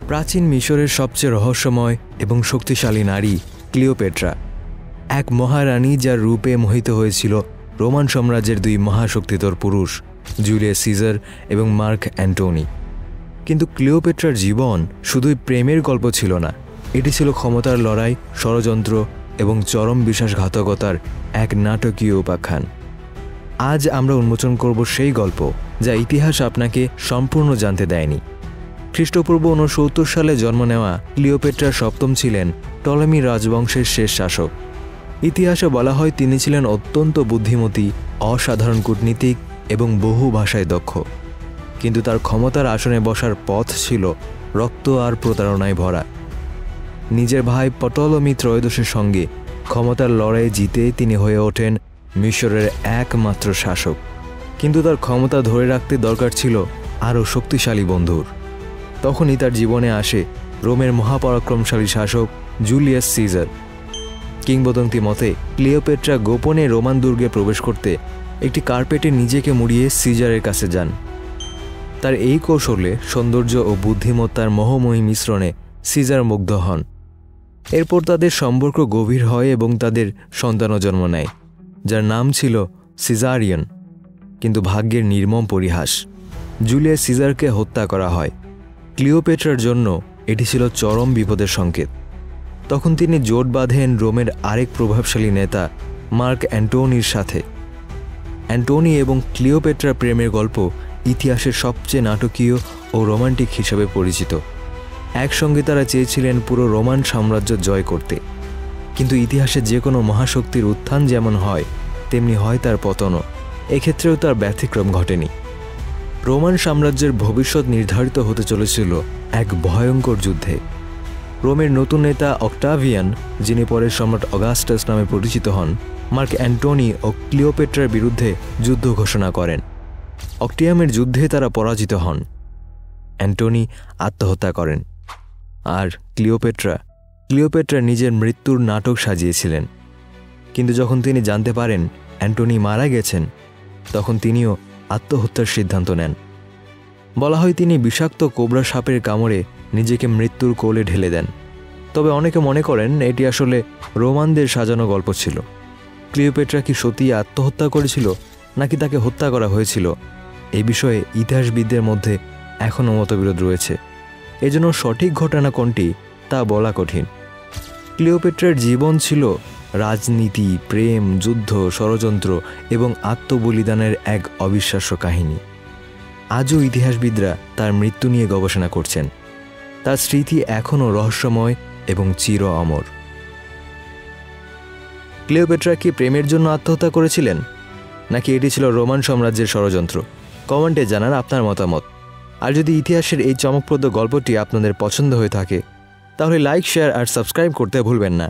প্রাচীন মিশরের সবচেয়ে রহস্যময় এবং শক্তিশালী নারী ক্লিওপেট্রা, এক মহারানী যার রূপে মোহিত হয়েছিল রোমান সাম্রাজ্যের দুই মহাশক্তিধর পুরুষ জুলিয়াস সিজার এবং মার্ক অ্যান্টোনি। কিন্তু ক্লিওপেট্রার জীবন শুধুই প্রেমের গল্প ছিল না, এটি ছিল ক্ষমতার লড়াই, ষড়যন্ত্র এবং চরম বিশ্বাসঘাতকতার এক নাটকীয় উপাখ্যান। আজ আমরা উন্মোচন করব সেই গল্প যা ইতিহাস আপনাকে সম্পূর্ণ জানতে দেয়নি। খ্রিস্টপূর্ব 69 সালে জন্ম নেওয়া ক্লিওপেট্রা সপ্তম ছিলেন টলেমি রাজবংশের শেষ শাসক। ইতিহাসে বলা হয় তিনি ছিলেন অত্যন্ত বুদ্ধিমতী, অসাধারণ কূটনীতিক এবং বহু ভাষায় দক্ষ। কিন্তু তার ক্ষমতার আসনে বসার পথ ছিল রক্ত আর প্রতারণায় ভরা। নিজের ভাই পটলমি ত্রয়োদশের সঙ্গে ক্ষমতার লড়াই জিতে তিনি হয়ে ওঠেন মিশরের একমাত্র শাসক। কিন্তু তার ক্ষমতা ধরে রাখতে দরকার ছিল আরও শক্তিশালী বন্ধুর। তখনই তার জীবনে আসে রোমের মহাপরাক্রমশালী শাসক জুলিয়াস সিজার। কিংবদন্তি মতে ক্লিওপেট্রা গোপনে রোমান দুর্গে প্রবেশ করতে একটি কার্পেটে নিজেকে মুড়িয়ে সিজারের কাছে যান। তার এই কৌশলে সৌন্দর্য ও বুদ্ধিমত্তার মোহময়ী মিশ্রণে সিজার মুগ্ধ হন। এরপর তাদের সম্পর্ক গভীর হয় এবং তাদের সন্তানও জন্ম নেয়, যার নাম ছিল সিজারিয়ান। কিন্তু ভাগ্যের নির্মম পরিহাস, জুলিয়াস সিজারকে হত্যা করা হয়। ক্লিওপেট্রার জন্য এটি ছিল চরম বিপদের সংকেত। তখন তিনি জোট বাঁধেন রোমের আরেক প্রভাবশালী নেতা মার্ক অ্যান্টোনির সাথে। অ্যান্টোনি এবং ক্লিওপেট্রার প্রেমের গল্প ইতিহাসের সবচেয়ে নাটকীয় ও রোমান্টিক হিসেবে পরিচিত। একসঙ্গে তারা চেয়েছিলেন পুরো রোমান সাম্রাজ্য জয় করতে। কিন্তু ইতিহাসে যে কোনো মহাশক্তির উত্থান যেমন হয় তেমনি হয় তার পতনও। এক্ষেত্রেও তার ব্যতিক্রম ঘটেনি। রোমান সাম্রাজ্যের ভবিষ্যৎ নির্ধারিত হতে চলেছিল এক ভয়ঙ্কর যুদ্ধে। রোমের নতুন নেতা অক্টাভিয়ান, যিনি পরে সম্রাট অগাস্টাস নামে পরিচিত হন, মার্ক অ্যান্টোনি ও ক্লিওপেট্রার বিরুদ্ধে যুদ্ধ ঘোষণা করেন। অক্টিয়ামের যুদ্ধে তারা পরাজিত হন। অ্যান্টোনি আত্মহত্যা করেন, আর ক্লিওপেট্রা নিজের মৃত্যুর নাটক সাজিয়েছিলেন। কিন্তু যখন তিনি জানতে পারেন অ্যান্টোনি মারা গেছেন, তখন তিনিও আত্মহত্যার সিদ্ধান্ত নেন। বলা হয় তিনি বিষাক্ত কোবরা সাপের কামড়ে নিজেকে মৃত্যুর কোলে ঢেলে দেন। তবে অনেকে মনে করেন এটি আসলে রোমানদের সাজানো গল্প ছিল। ক্লিওপেট্রা কি সত্যি আত্মহত্যা করেছিল নাকি তাকে হত্যা করা হয়েছিল, এই বিষয়ে ইতিহাসবিদদের মধ্যে এখনও মতবিরোধ রয়েছে। এজন্য সঠিক ঘটনা কোনটি তা বলা কঠিন। ক্লিওপেট্রার জীবন ছিল রাজনীতি, প্রেম, যুদ্ধ, ষড়যন্ত্র এবং আত্মবলিদানের এক অবিশ্বাস্য কাহিনী। আজও ইতিহাসবিদরা তার মৃত্যু নিয়ে গবেষণা করছেন। তার স্মৃতি এখনও রহস্যময় এবং চির অমর। ক্লিওপেট্রা কি প্রেমের জন্য আত্মহত্যা করেছিলেন, নাকি এটি ছিল রোমান সাম্রাজ্যের ষড়যন্ত্র? কমেন্টে জানান আপনার মতামত। আর যদি ইতিহাসের এই চমকপ্রদ গল্পটি আপনাদের পছন্দ হয়ে থাকে তাহলে লাইক, শেয়ার আর সাবস্ক্রাইব করতে ভুলবেন না।